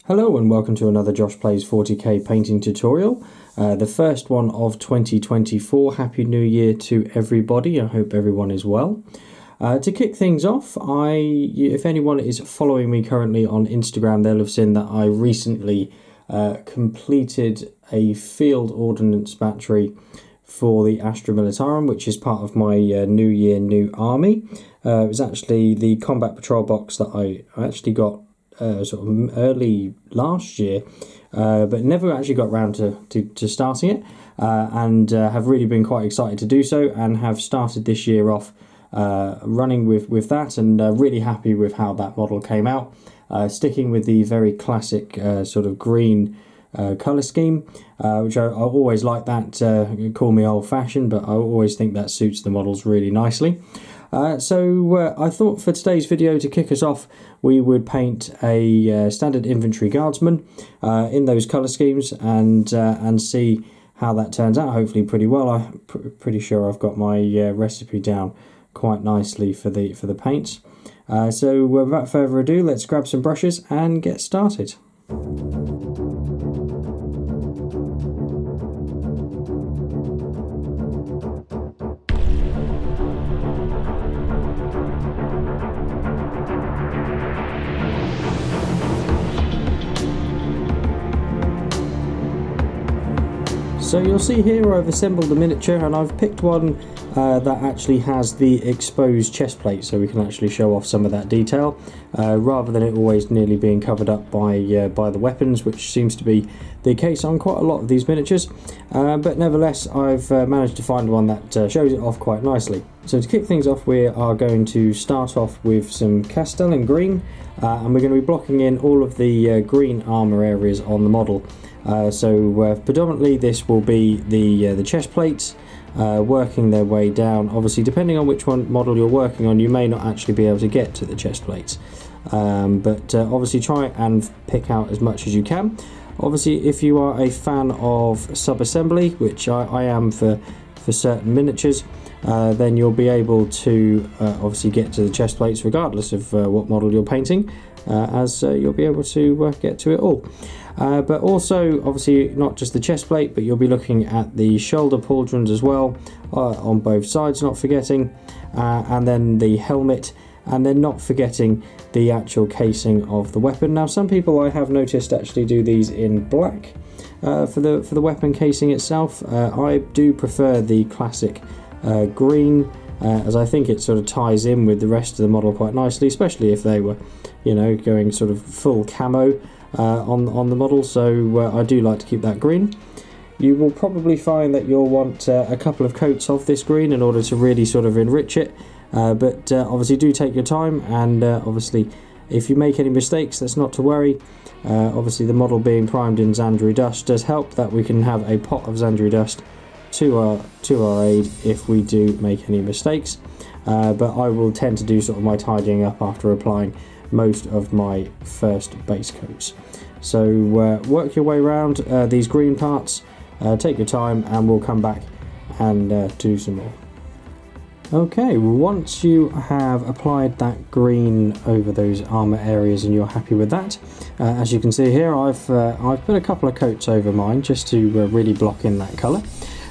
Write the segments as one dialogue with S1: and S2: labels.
S1: Hello and welcome to another Josh Plays 40k painting tutorial, the first one of 2024. Happy New Year to everybody, I hope everyone is well. To kick things off, if anyone is following me currently on Instagram, they'll have seen that I recently completed a field ordnance battery for the Astra Militarum, which is part of my New Year New Army. It was actually the combat patrol box that I actually got sort of early last year, but never actually got around to starting it, and have really been quite excited to do so, and have started this year off running with that, and really happy with how that model came out, sticking with the very classic sort of green colour scheme, which I always like that. Call me old-fashioned, but I always think that suits the models really nicely. So I thought for today's video, to kick us off, we would paint a standard infantry guardsman in those colour schemes, and see how that turns out. Hopefully pretty well. I'm pretty sure I've got my recipe down quite nicely for the paints. So without further ado, let's grab some brushes and get started. So you'll see here I've assembled the miniature, and I've picked one that actually has the exposed chest plate, so we can actually show off some of that detail, rather than it always nearly being covered up by the weapons, which seems to be the case on quite a lot of these miniatures. But nevertheless, I've managed to find one that shows it off quite nicely. So to kick things off, we are going to start off with some Castellan green, and we're going to be blocking in all of the green armour areas on the model. So predominantly this will be the chest plates, working their way down. Obviously, depending on which one model you're working on, you may not actually be able to get to the chest plates, but obviously try and pick out as much as you can. Obviously, if you are a fan of sub-assembly, which I am for certain miniatures, then you'll be able to obviously get to the chest plates regardless of what model you're painting, as you'll be able to get to it all. But also, obviously, not just the chest plate, but you'll be looking at the shoulder pauldrons as well, on both sides, not forgetting, and then the helmet, and then not forgetting the actual casing of the weapon. Now, some people I have noticed actually do these in black for the weapon casing itself. I do prefer the classic green, as I think it sort of ties in with the rest of the model quite nicely, especially if they were, you know, going sort of full camo on the model. So I do like to keep that green. You will probably find that you'll want a couple of coats of this green in order to really sort of enrich it, but obviously do take your time, and obviously if you make any mistakes, that's not to worry. Obviously the model being primed in Xandri dust does help that we can have a pot of Xandri dust to our aid if we do make any mistakes, but I will tend to do sort of my tidying up after applying most of my first base coats. So work your way around these green parts, take your time, and we'll come back and do some more. Okay, once you have applied that green over those armour areas and you're happy with that, as you can see here, I've put a couple of coats over mine just to really block in that colour.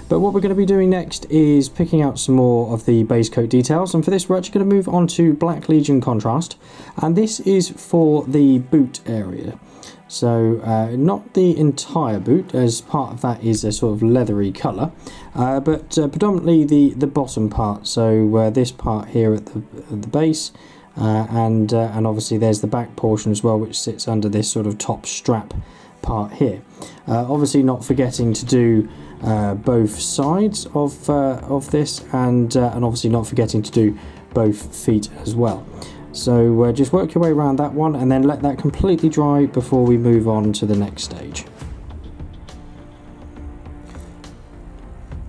S1: But what we're going to be doing next is picking out some more of the base coat details, and for this we're actually going to move on to Black Legion Contrast, and this is for the boot area. So not the entire boot, as part of that is a sort of leathery colour, but predominantly the bottom part, so this part here at the base, and obviously there's the back portion as well, which sits under this sort of top strap part here. Obviously not forgetting to do both sides of this, and obviously not forgetting to do both feet as well. So just work your way around that one, and then let that completely dry before we move on to the next stage.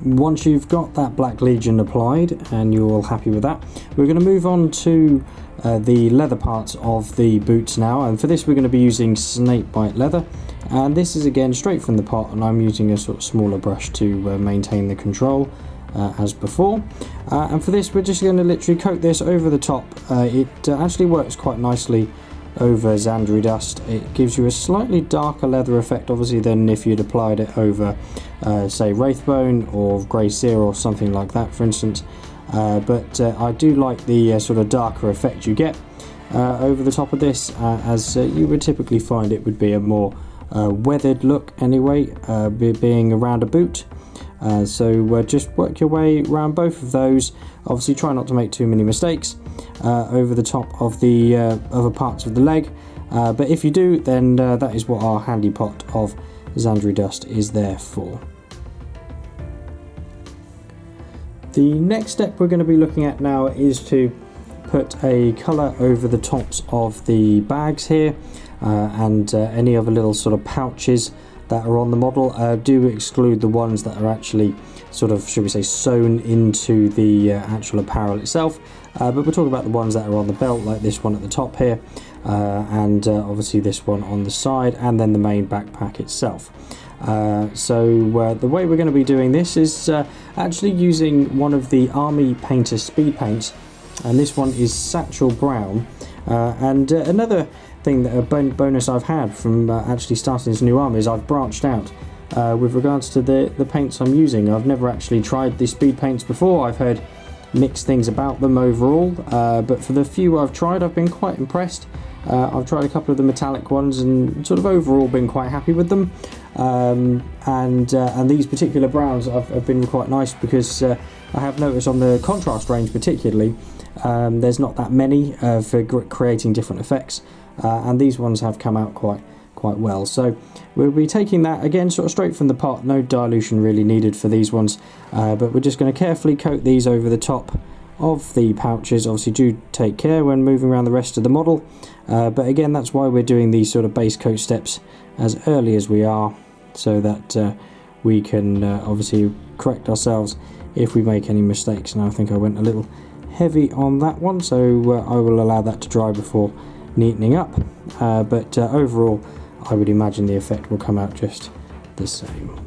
S1: Once you've got that Black Legion applied and you're all happy with that, we're going to move on to the leather parts of the boots now, and for this we're going to be using snakebite leather, and this is again straight from the pot, and I'm using a sort of smaller brush to maintain the control as before. And for this we're just going to literally coat this over the top. It actually works quite nicely over Xandri Dust, it gives you a slightly darker leather effect obviously than if you'd applied it over say Wraithbone or Grey Seer or something like that, for instance. But I do like the sort of darker effect you get over the top of this, as you would typically find it would be a more weathered look anyway, being around a boot. So just work your way around both of those. Obviously try not to make too many mistakes over the top of the other parts of the leg, but if you do, then that is what our handy pot of Xandri Dust is there for. The next step we're going to be looking at now is to put a colour over the tops of the bags here, and any other little sort of pouches that are on the model. Do exclude the ones that are actually sort of, should we say, sewn into the actual apparel itself, but we're talking about the ones that are on the belt, like this one at the top here, and obviously this one on the side, and then the main backpack itself. So the way we're going to be doing this is actually using one of the Army Painter speed paints, and this one is Satchel Brown. And another thing, that a bonus I've had from actually starting this new army, is I've branched out with regards to the paints I'm using. I've never actually tried the speed paints before. I've heard mixed things about them overall, but for the few I've tried, I've been quite impressed. I've tried a couple of the metallic ones and sort of overall been quite happy with them, and these particular browns have been quite nice, because I have noticed on the contrast range particularly, there's not that many for creating different effects, and these ones have come out quite well. So we'll be taking that again sort of straight from the pot, no dilution really needed for these ones, but we're just going to carefully coat these over the top of the pouches. Obviously do take care when moving around the rest of the model, but again, that's why we're doing these sort of base coat steps as early as we are, so that we can obviously correct ourselves if we make any mistakes. And I think I went a little heavy on that one, so I will allow that to dry before neatening up, but overall I would imagine the effect will come out just the same.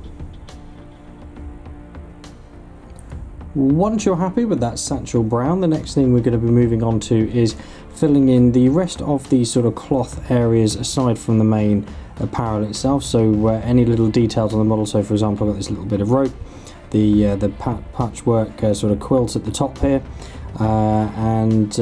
S1: Once you're happy with that Satchel Brown, the next thing we're going to be moving on to is filling in the rest of the sort of cloth areas aside from the main apparel itself. So any little details on the model, so for example I've got this little bit of rope, the patchwork sort of quilt at the top here, and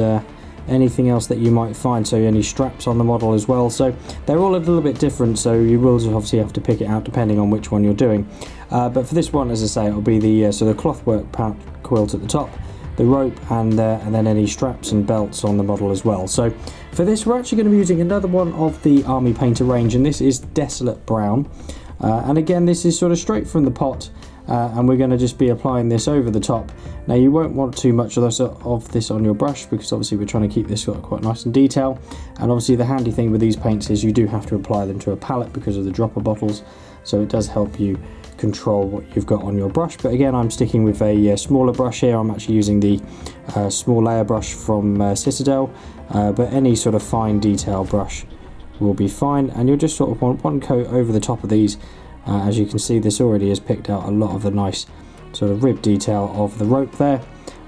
S1: anything else that you might find, so any straps on the model as well. So they're all a little bit different, so you will obviously have to pick it out depending on which one you're doing, but for this one, as I say, it'll be the sort of clothwork pouch quilt at the top, the rope, and then any straps and belts on the model as well. So for this, we're actually going to be using another one of the Army Painter range, and this is Desolate Brown, and again, this is sort of straight from the pot, and we're going to just be applying this over the top. Now you won't want too much of this on your brush, because obviously we're trying to keep this quite nice in detail, and obviously the handy thing with these paints is you do have to apply them to a palette because of the dropper bottles, so it does help you control what you've got on your brush. But again, I'm sticking with a smaller brush here. I'm actually using the small layer brush from Citadel, but any sort of fine detail brush will be fine, and you'll just sort of want one coat over the top of these. As you can see, this already has picked out a lot of the nice sort of rib detail of the rope there,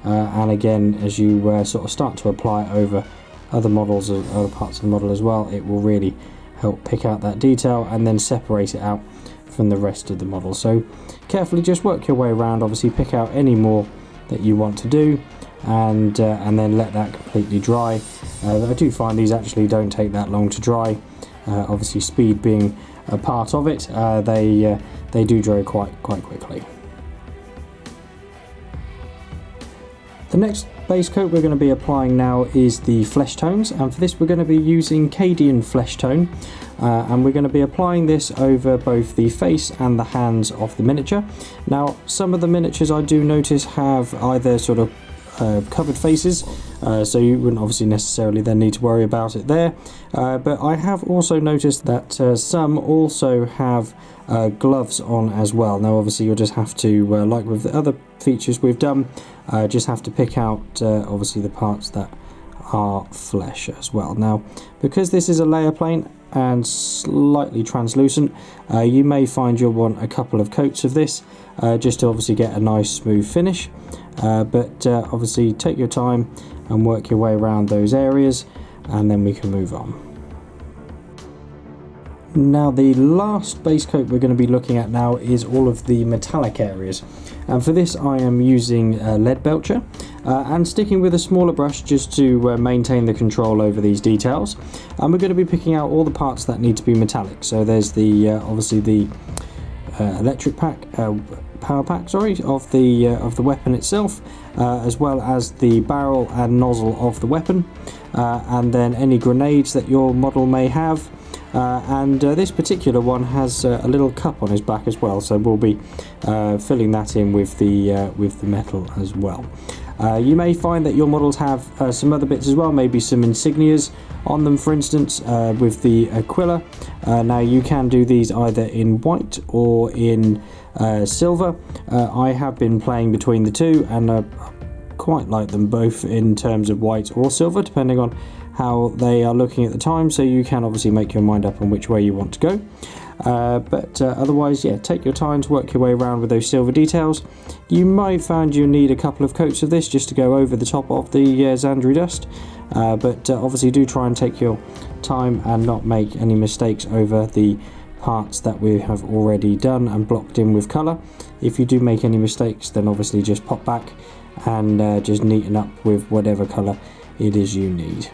S1: and again, as you sort of start to apply it over other models, other parts of the model as well, it will really help pick out that detail and then separate it out from the rest of the model. So carefully just work your way around, obviously pick out any more that you want to do, and then let that completely dry. I do find these actually don't take that long to dry, obviously speed being a part of it. They do dry quite quickly. The next base coat we're going to be applying now is the flesh tones, and for this we're going to be using Cadian flesh tone, and we're going to be applying this over both the face and the hands of the miniature. Now some of the miniatures I do notice have either sort of covered faces, so you wouldn't obviously necessarily then need to worry about it there, but I have also noticed that some also have gloves on as well. Now obviously you'll just have to, like with the other features we've done, just have to pick out obviously the parts that are flesh as well. Now because this is a layer plane and slightly translucent, you may find you'll want a couple of coats of this just to obviously get a nice smooth finish, but obviously take your time and work your way around those areas, and then we can move on. Now the last base coat we're going to be looking at now is all of the metallic areas, and for this I am using lead belcher and sticking with a smaller brush just to maintain the control over these details. And we're going to be picking out all the parts that need to be metallic. So there's the obviously the electric pack, power pack, sorry, of the weapon itself, as well as the barrel and nozzle of the weapon, and then any grenades that your model may have. And this particular one has a little cup on his back as well, so we'll be filling that in with the metal as well. You may find that your models have some other bits as well, maybe some insignias on them, for instance, with the Aquila. Now you can do these either in white or in silver. I have been playing between the two, and quite like them both in terms of white or silver, depending on how they are looking at the time, so you can obviously make your mind up on which way you want to go. But otherwise, yeah, take your time to work your way around with those silver details. You might find you need a couple of coats of this just to go over the top of the Xandri dust, but obviously do try and take your time and not make any mistakes over the parts that we have already done and blocked in with colour. If you do make any mistakes, then obviously just pop back and just neaten up with whatever colour it is you need.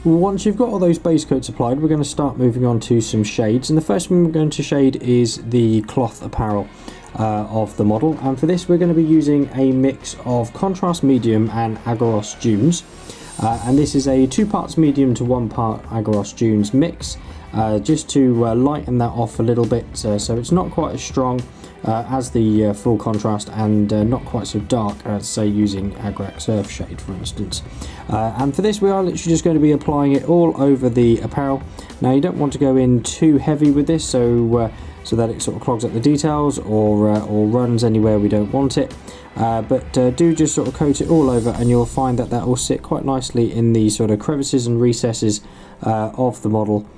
S1: Once you've got all those base coats applied, we're going to start moving on to some shades, and the first one we're going to shade is the cloth apparel of the model, and for this we're going to be using a mix of contrast medium and Agaros dunes, and this is a 2 parts medium to 1 part Agaros dunes mix, just to lighten that off a little bit, so it's not quite as strong as the full contrast, and not quite so dark as, say, using Agrax Earth Shade, for instance. And for this we are literally just going to be applying it all over the apparel. Now you don't want to go in too heavy with this, so that it sort of clogs up the details or runs anywhere we don't want it. But do just sort of coat it all over, and you'll find that that will sit quite nicely in the sort of crevices and recesses of the model,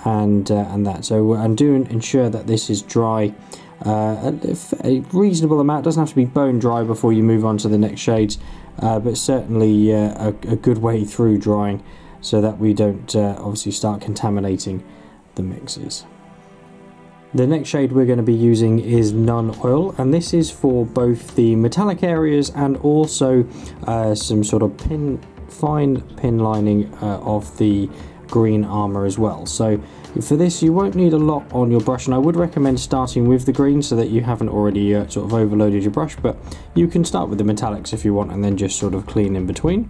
S1: and that. So and do ensure that this is dry. A reasonable amount. It doesn't have to be bone dry before you move on to the next shades, but certainly a good way through drying, so that we don't obviously start contaminating the mixes. The next shade we're going to be using is Nun Oil, and this is for both the metallic areas and also some sort of fine pin lining of the green armor as well. So for this you won't need a lot on your brush, and I would recommend starting with the green so that you haven't already sort of overloaded your brush, but you can start with the metallics if you want and then just sort of clean in between.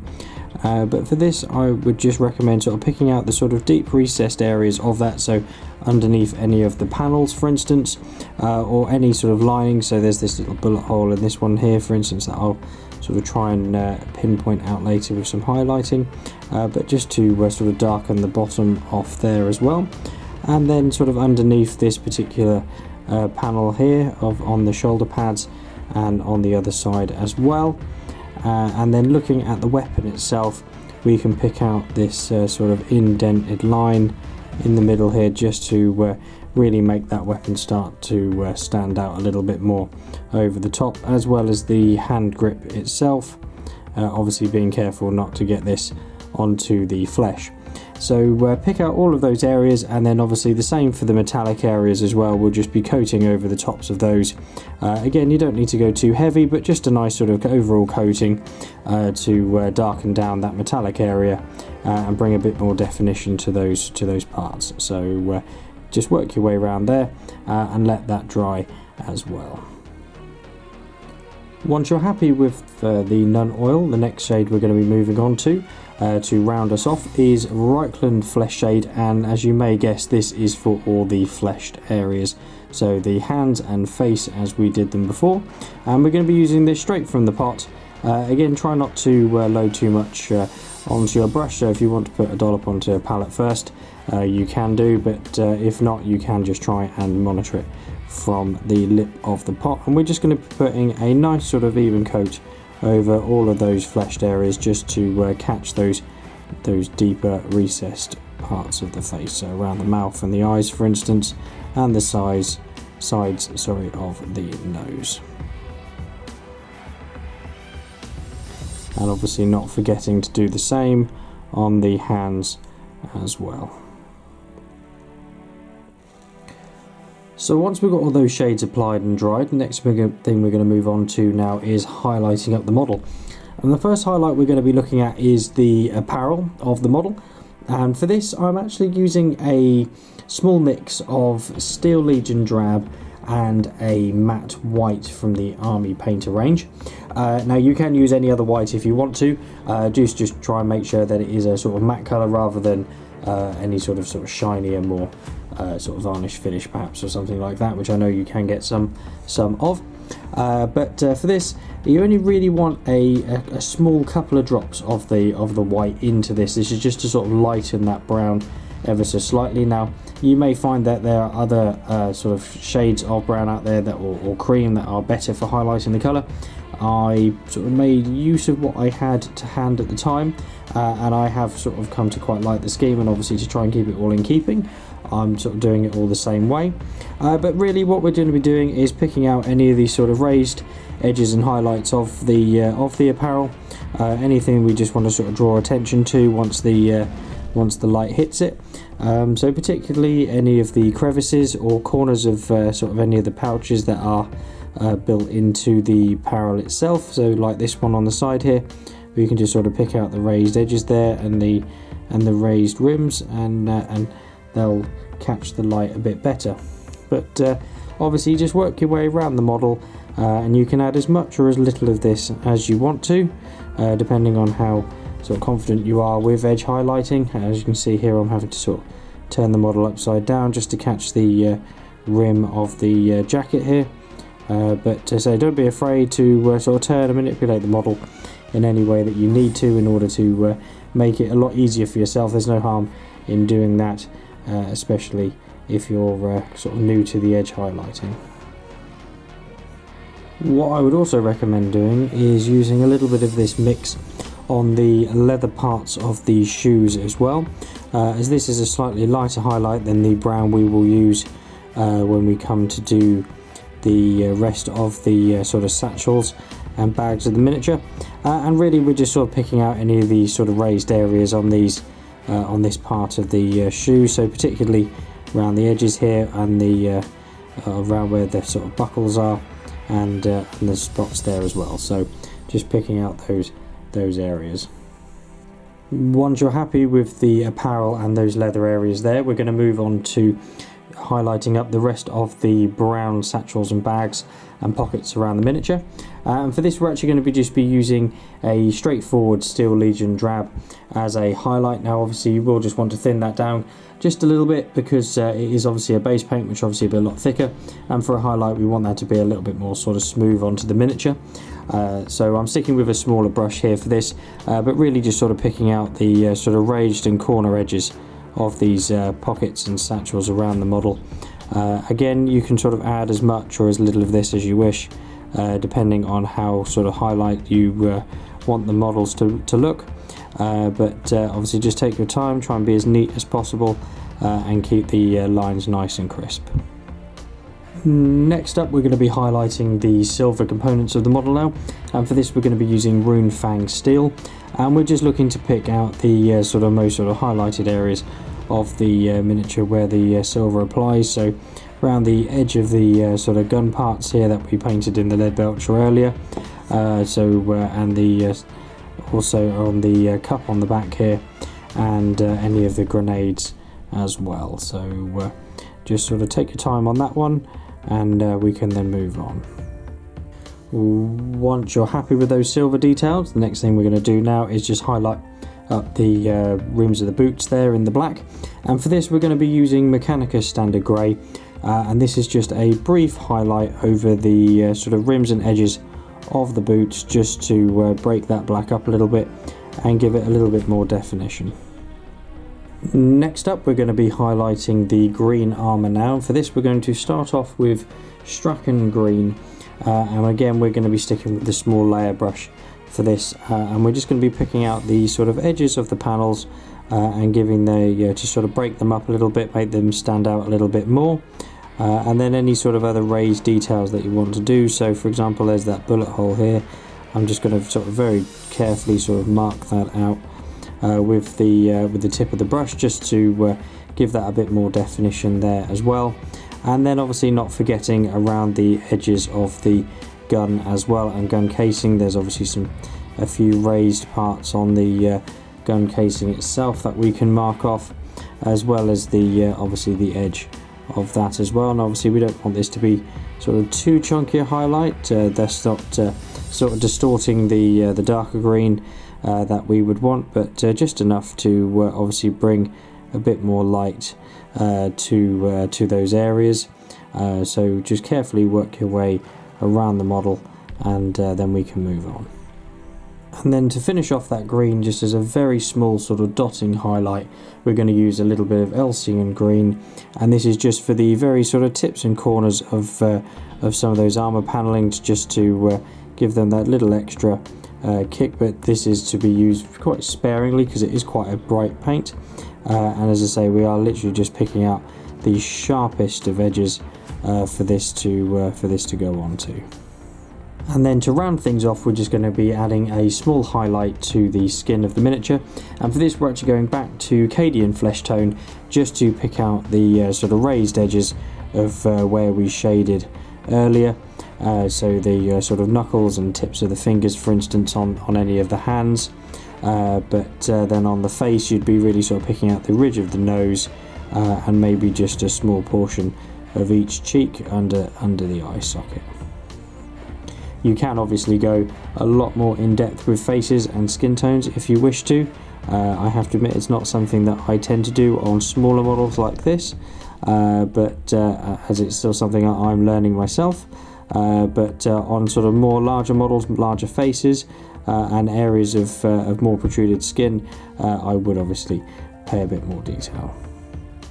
S1: But for this I would just recommend sort of picking out the sort of deep recessed areas of that, so underneath any of the panels, for instance, or any sort of lining. So there's this little bullet hole in this one here, for instance, that I'll sort of try and pinpoint out later with some highlighting, but just to sort of darken the bottom off there as well. And then sort of underneath this particular panel here on the shoulder pads and on the other side as well. And then looking at the weapon itself, we can pick out this sort of indented line in the middle here, just to really make that weapon start to stand out a little bit more over the top, as well as the hand grip itself, obviously being careful not to get this onto the flesh. So pick out all of those areas, and then obviously the same for the metallic areas as well. We'll just be coating over the tops of those. Again, you don't need to go too heavy, but just a nice sort of overall coating to darken down that metallic area and bring a bit more definition to those parts. So just work your way around there and let that dry as well. Once you're happy with the Nun Oil, the next shade we're going to be moving on to round us off is Reichland Flesh Shade, and as you may guess, this is for all the fleshed areas, so the hands and face as we did them before. And we're going to be using this straight from the pot. Again, try not to load too much onto your brush, so if you want to put a dollop onto a palette first, you can do, but if not, you can just try and monitor it from the lip of the pot. And we're just going to be putting a nice sort of even coat over all of those fleshed areas, just to catch those deeper recessed parts of the face, so around the mouth and the eyes, for instance, and the sides of the nose. And obviously not forgetting to do the same on the hands as well. So once we've got all those shades applied and dried, the next thing we're going to move on to now is highlighting up the model. And the first highlight we're going to be looking at is the apparel of the model. And for this I'm actually using a small mix of Steel Legion Drab and a matte white from the Army Painter range. Now you can use any other white if you want to, just try and make sure that it is a sort of matte colour rather than any sort of shinier, more sort of varnish finish perhaps, or something like that, which I know you can get some of. But for this you only really want a small couple of drops of the white into this. This is just to sort of lighten that brown ever so slightly. Now you may find that there are other sort of shades of brown out there that or cream that are better for highlighting the colour. I sort of made use of what I had to hand at the time, and I have sort of come to quite like the scheme, and obviously to try and keep it all in keeping I'm sort of doing it all the same way. But really what we're going to be doing is picking out any of these sort of raised edges and highlights of the apparel, anything we just want to sort of draw attention to once the light hits it. So particularly any of the crevices or corners of sort of any of the pouches that are built into the apparel itself. So like this one on the side here, we can just sort of pick out the raised edges there and the raised rims, and they'll catch the light a bit better. But obviously just work your way around the model, and you can add as much or as little of this as you want to, depending on how sort of confident you are with edge highlighting. As you can see here, I'm having to sort of turn the model upside down just to catch the rim of the jacket here. But so don't be afraid to sort of turn and manipulate the model in any way that you need to in order to make it a lot easier for yourself. There's no harm in doing that, especially if you're sort of new to the edge highlighting. What I would also recommend doing is using a little bit of this mix on the leather parts of the shoes as well, as this is a slightly lighter highlight than the brown we will use when we come to do the rest of the sort of satchels and bags of the miniature. And really we're just sort of picking out any of these sort of raised areas on these on this part of the shoe, so particularly around the edges here and the around where the sort of buckles are, and the spots there as well. So just picking out those areas. Once you're happy with the apparel and those leather areas there, we're going to move on to highlighting up the rest of the brown satchels and bags and pockets around the miniature. And for this we're actually going to just be using a straightforward Steel Legion Drab as a highlight. Now obviously you will just want to thin that down just a little bit, because it is obviously a base paint which obviously will be a lot thicker, and for a highlight we want that to be a little bit more sort of smooth onto the miniature. So I'm sticking with a smaller brush here for this, but really just sort of picking out the sort of raised and corner edges of these pockets and satchels around the model. Again, you can sort of add as much or as little of this as you wish, depending on how sort of highlight you want the models to look. But obviously just take your time, try and be as neat as possible, and keep the lines nice and crisp. Next up we're going to be highlighting the silver components of the model now, and for this we're going to be using Rune Fang steel, and we're just looking to pick out the sort of most sort of highlighted areas of the miniature where the silver applies. So around the edge of the sort of gun parts here that we painted in the lead belcher earlier, and the also on the cup on the back here, and any of the grenades as well. So just sort of take your time on that one, and we can then move on. Once you're happy with those silver details, the next thing we're going to do now is just highlight up the rims of the boots there in the black, and for this we're going to be using Mechanicus Standard Grey, and this is just a brief highlight over the sort of rims and edges of the boots, just to break that black up a little bit and give it a little bit more definition. Next up we're going to be highlighting the green armour now. For this we're going to start off with Strachan Green, and again we're going to be sticking with the small layer brush for this, and we're just going to be picking out the sort of edges of the panels and giving the to sort of break them up a little bit, make them stand out a little bit more, and then any sort of other raised details that you want to do. So for example, there's that bullet hole here. I'm just going to sort of very carefully sort of mark that out with the tip of the brush, just to give that a bit more definition there as well. And then obviously not forgetting around the edges of the gun as well, and gun casing. There's obviously a few raised parts on the gun casing itself that we can mark off, as well as the obviously the edge of that as well. And obviously we don't want this to be sort of too chunky a highlight. That's not sort of distorting the darker green that we would want, but just enough to obviously bring a bit more light to those areas. So just carefully work your way around the model, and then we can move on. And then to finish off that green, just as a very small sort of dotting highlight, we're going to use a little bit of Elcian green, and this is just for the very sort of tips and corners of some of those armor panelings, just to give them that little extra kick. But this is to be used quite sparingly because it is quite a bright paint, and as I say, we are literally just picking out the sharpest of edges for this to go on to. And then to round things off, we're just going to be adding a small highlight to the skin of the miniature, and for this we're actually going back to Cadian flesh tone just to pick out the sort of raised edges of where we shaded earlier. So the sort of knuckles and tips of the fingers, for instance, on any of the hands, but then on the face you'd be really sort of picking out the ridge of the nose, and maybe just a small portion of each cheek under the eye socket. You can obviously go a lot more in depth with faces and skin tones if you wish to. I have to admit it's not something that I tend to do on smaller models like this, but as it's still something I'm learning myself. But on sort of more larger models, larger faces, and areas of more protruded skin, I would obviously pay a bit more detail.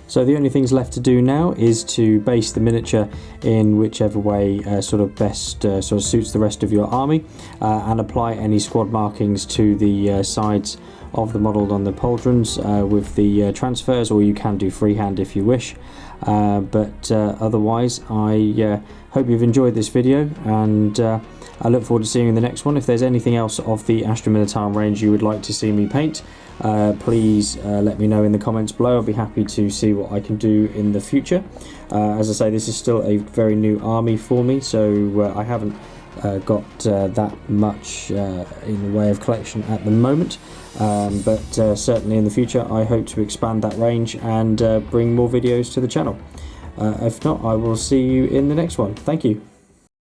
S1: So the only things left to do now is to base the miniature in whichever way sort of best sort of suits the rest of your army, and apply any squad markings to the sides of the model on the pauldrons with the transfers, or you can do freehand if you wish. But otherwise, I hope you've enjoyed this video, and I look forward to seeing you in the next one. If there's anything else of the Astra Militarum range you would like to see me paint, please let me know in the comments below. I'll be happy to see what I can do in the future. As I say, this is still a very new army for me, so I haven't got that much in the way of collection at the moment, but certainly in the future I hope to expand that range and bring more videos to the channel. If not, I will see you in the next one. Thank you.